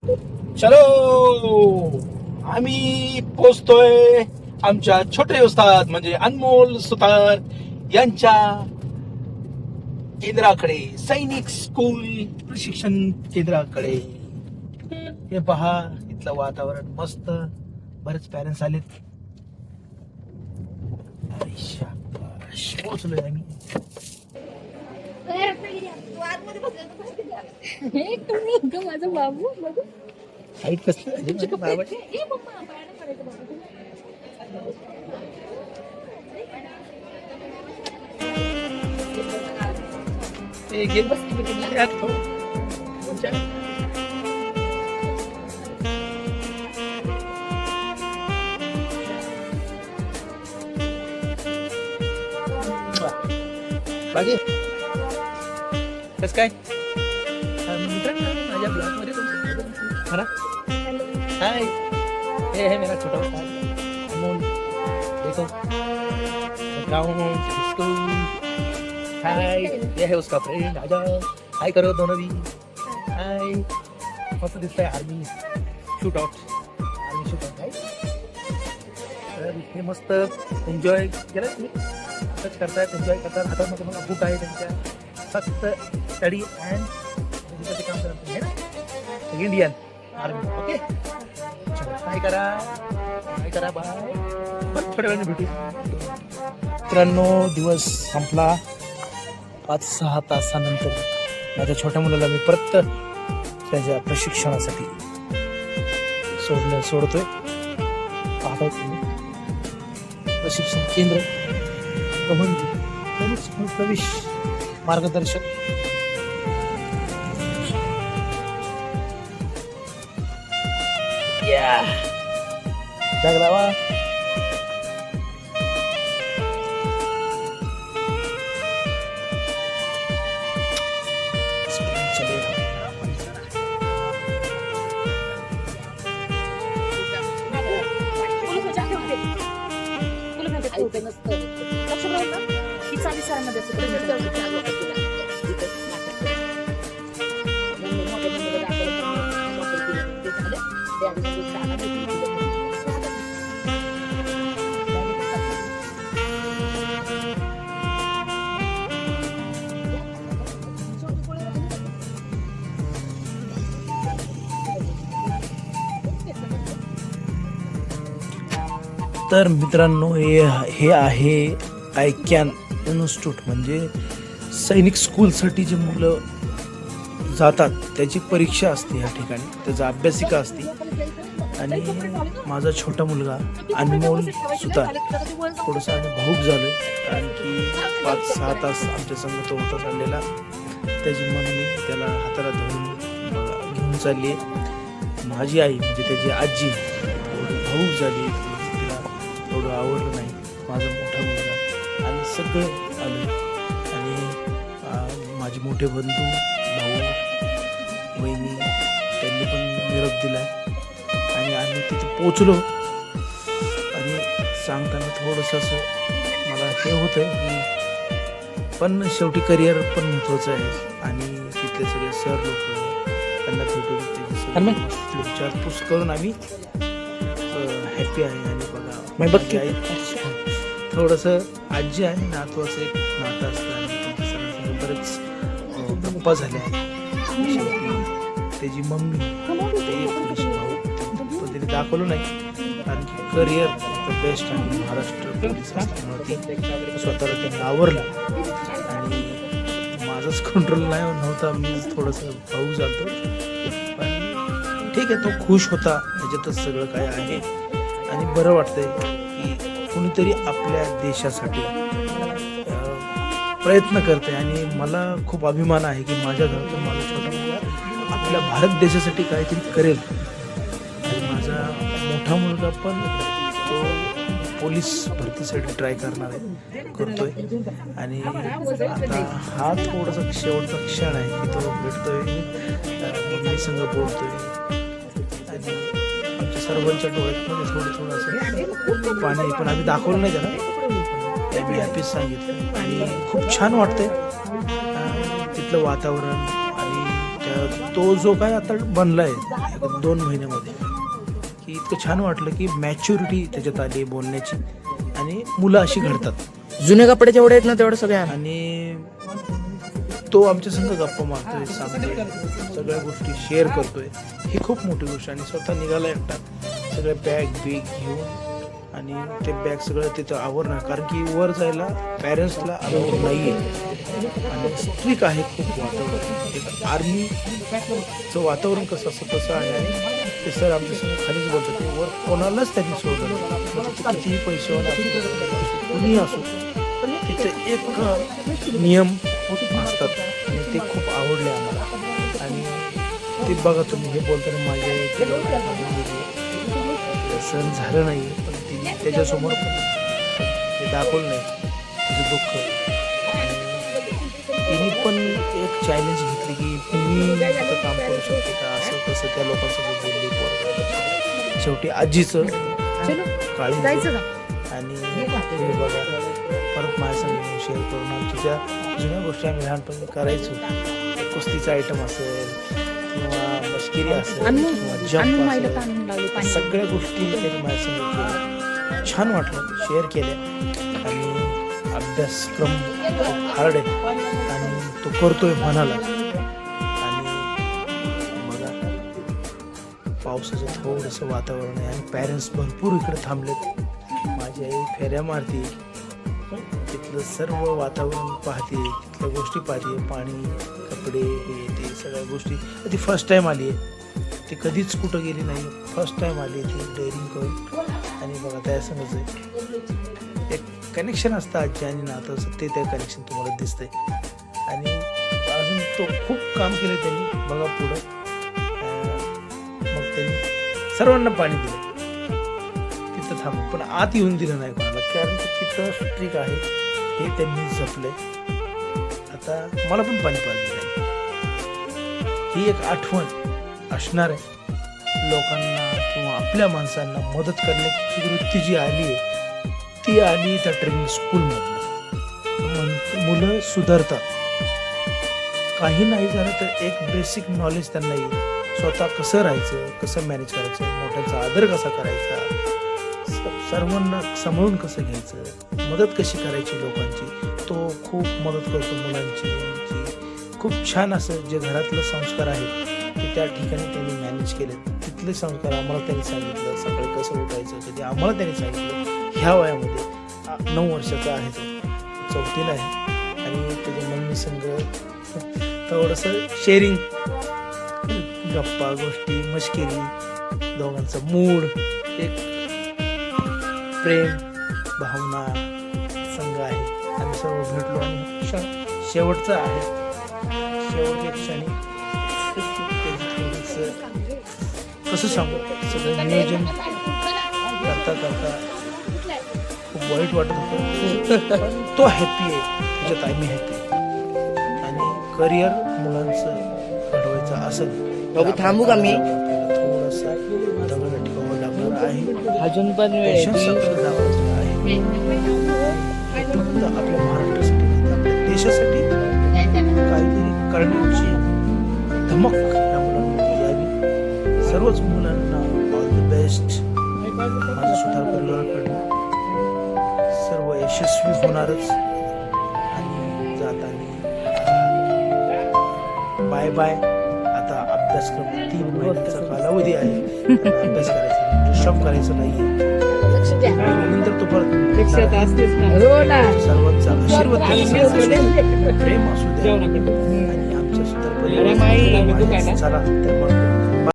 चलो आम्ही पोचतोय आमच्या छोटे उस्ताद म्हणजे अनमोल सुतार यांच्या केंद्राकडे, सैनिक स्कूल प्रशिक्षण केंद्राकडे. हे पहा, इथलं वातावरण मस्त. बरेच पॅरेंट्स आलेत. अरे शाबाश, पोहोचलोय आम्ही. माझा बाबू हाईट कसलं बाबा. बाकी कस काय मित्रांनो, माझ्या ब्लॉग मध्ये खरा हाय. ये है मेरा छोटा उस्ताद अमोल. देखो ग्राउंड स्कूल. हाय, ये है उसका फ्रेंड. आ जाओ, हाय करो दोनों भी. हाय. मस्त दिसतंय army shoot out. Army shoot out आहे. तर इथे मस्त एन्जॉय केलं तुम्ही. असंच करतायत, एन्जॉय करतात. हातामध्ये मला बुक आहे त्यांच्या. फक्त स्टडी अँड काम करत आहे ना, इंडियन आर्मी. ओके, काय करा बाय. पण थोड्या वेळाने भेटू. मित्रांनो, दिवस संपला. 5-6 तासानंतर माझ्या छोट्या मुलाला मी परत त्याच्या प्रशिक्षणासाठी सोडतोय. पाहताय तुम्ही प्रशिक्षण केंद्र प्रवेश मार्गदर्शक. लावा. तर मित्रांनो, हे आहे आयकॅन इन्स्टिट्यूट. म्हणजे सैनिक स्कूलसाठी जे मुलं जातात त्याची परीक्षा असते या ठिकाणी. त्याचा अभ्यासिका असते. आणि माझा छोटा मुलगा अनमोल सुतार थोडंसं आम्ही भाऊक झालो आहे. कारण की 5-6 तास आमच्या संग तो होता चाललेला. त्याची मम्मी त्याला हाताला धरून घेऊन चालली आहे. माझी आई म्हणजे त्याची आजी थोडी भाऊक झाली. एवढं आवडलं नाही. माझा मोठा मुलगा आणि सगळे आले. आणि माझे मोठे बंधू, भाऊ, वहिनी त्यांनी पण निरोप दिला. आणि आम्ही तिथे पोचलो. आणि सांगताना थोडंसं असं मला हे होतं की पण शेवटी करिअर पण महत्त्वाचं आहे. आणि तिथले सगळे सर लोक त्यांना भेटून विचारपूस करून आम्ही हॅपी आहे. आणि बघा थोडंसं आजी आणि नातू असं एक नातं असतं. आणि त्यांच्या सगळ्यांसोबत बरेच गप्पा झाल्या. त्याची मम्मी ते थोडीशी भाऊ पद्धतीने दाखवलं नाही. कारण की करिअर बेस्ट आणि महाराष्ट्र पोलीस असल्यामुळे स्वतःला त्यांनी आवरलं. आणि माझंच कंट्रोल नव्हता. मी थोडंसं भाऊ झालतो. पण ठीक आहे, तो खुश होता. ह्याच्यातच सगळं काय आहे. आणि बरं वाटतंय की कुणीतरी आपल्या देशासाठी प्रयत्न करते. आणि मला खूप अभिमान आहे की माझ्या घरातून माझा छोटा मुलगा आपल्या भारत देशासाठी काहीतरी करेल. आणि माझा मोठा मुलगा पण तो पोलीस भरतीसाठी ट्राय करतोय. आणि आता हा थोडासा शेवटचा क्षण आहे की तो भेटतोय, मम्मी संग बोलतोय. आणि आमच्या सर्वांच्या डोळ्यात थोडं असं पाणी. पण आम्ही दाखवलं नाही त्याला. मी हॅपीच सांगितलं. आणि खूप छान वाटतंय तिथलं वातावरण. आणि तो जो काय आता बनलाय 2 महिन्यामध्ये, की इतकं छान वाटलं की मॅच्युरिटी त्याच्यात आली बोलण्याची आणि मुलं अशी घडतात. जुने कपडे जेवढे आहेत ना तेवढे सगळे आण. आणि तो आमच्या संग गप्पा मारतोय, सांगतोय, सगळ्या गोष्टी शेअर करतोय. ही खूप मोठी गोष्ट. आणि स्वतः निघाला एकटा सगळे बॅग घेऊन, आणि ते बॅग सगळं तिथं आवरणं, कारण की वर जायला पॅरेंट्सला अलाउड नाही आहे आणि स्ट्रिक आहे खूप वातावरण. एक आर्मीचं वातावरण कसं असं तसं आहे. आणि ते सर आमच्या समोर खालीच बोलतात ते वर कोणालाच त्यांनी सोडलं नाही. मग तिथे कितीही पैसेवाला असो कुणीही असो, तिथे एक नियम असतात आणि ते खूप आवडले आम्हाला. आणि ते बघा तुम्ही हे बोलताना माझ्या सण झालं नाही, पण तिने त्याच्यासमोर पण ते दाखवलं नाही तिचं दुःख. तिने पण एक चॅलेंज घेतली की मी आता काम करू शकते का, असं तसं त्या लोकांसोबत बोलली. पोरं शेवटी आजीचं काळी आणि हे बघा परत माझ्यासंग शेअर करून आमच्या ज्या जुन्या गोष्टी आम्ही लहानपणी करायचो, कुस्तीचा आयटम असेल किंवा मस्किरी असेल किंवा जंप असेल, सगळ्या गोष्टी त्यांनी माझ्यासंग केल्या. छान वाटलं, शेअर केल्या. आणि अभ्यासक्रम खूप हार्ड आहे आणि तो करतोय मनाला. आणि बघा पावसाचं थोडंसं वातावरण आहे आणि पॅरेंट्स भरपूर इकडे थांबलेत. माझी आई फेऱ्या मारते, तिथलं सर्व वातावरण पाहते, तिथल्या गोष्टी पाहते, पाणी, कपडे, हे ते सगळ्या गोष्टी. ती फर्स्ट टाईम आली आहे, ती कधीच कुठं गेली नाही, फर्स्ट टाईम आली आहे ती डेअरिंग करून. आणि बघा त्या समज एक कनेक्शन असतं आजी आणि नातं, ते कनेक्शन तुम्हाला दिसतंय. आणि अजून तो खूप काम केलं त्यांनी. बघा पुढं मग त्यांनी सर्वांना पाणी दिलं तिथं थांबून, पण आत येऊन दिलं नाही कोणाला, कारण की तिथं स्ट्रिक आहे हे त्यांनी जपलंय. आता मला पण पाणी पाजलं नाही. ही एक आठवण असणार आहे लोकांना किंवा आपल्या माणसांना मदत करण्याची वृत्ती जी आली आहे ती आली त्या ट्रेनिंग स्कूलमधनं. मुलं सुधारतात. काही नाही झालं तर एक बेसिक नॉलेज त्यांना येईल. स्वतः कसं राहायचं, कसं मॅनेज करायचं, मोठ्यांचा आदर कसा करायचा, सर्वांना सांभाळून कसं घ्यायचं, मदत कशी करायची लोकांची. तो खूप मदत करतो मुलांची. खूप छान असं जे घरातलं संस्कार आहेत ते त्या ठिकाणी त्यांनी मॅनेज केले. तिथले संस्कार आम्हाला त्यांनी सांगितलं, सकाळी कसं उठायचं कधी आम्हाला त्यांनी सांगितलं. ह्या वयामध्ये 9 वर्षाचा आहे तो, 4थीला आहे. आणि त्याच्या मम्मी संग थोडंसं शेअरिंग, गप्पा गोष्टी, मस्करी, दोघांचा मूड, एक प्रेम भावना संघ आहे. आम्ही सर्व भेटलो आणि शेवटचा आहे, शेवटच्या क्षणी कसं सांगू, सगळं नियोजन करता करता खूप वाईट वाटत होतं, पण तो हॅप्पी आहे, त्याच्यात आम्ही हॅप्पी. आणि करिअर मुलांचं घडवायचं असं बाबू थांबू का मी? थोडंसं दगड ठेवावं लागणार आहे, अजून पण वेळ आहे. दाखवायचं आहे. फक्त आपल्या महाराष्ट्रासाठी नाही, आपल्या देशासाठी काहीतरी करण्याची धमक या मुलांमध्ये यावी. सर्वच मुलांना ऑल द बेस्ट. माझं सुधार परिवाराकडनं सर्व यशस्वी होणारच. आणि जाताना बाय बाय. आता अभ्यासक्रम 3 महिन्याचा कालावधी आहे, अभ्यास करायचा, डिस्टर्ब करायचं नाहीये. नंतर तो परत सर्वांचा आशीर्वाद प्रेम असू द्या. आणि आमच्या सुद्धा परिवार चला तर मग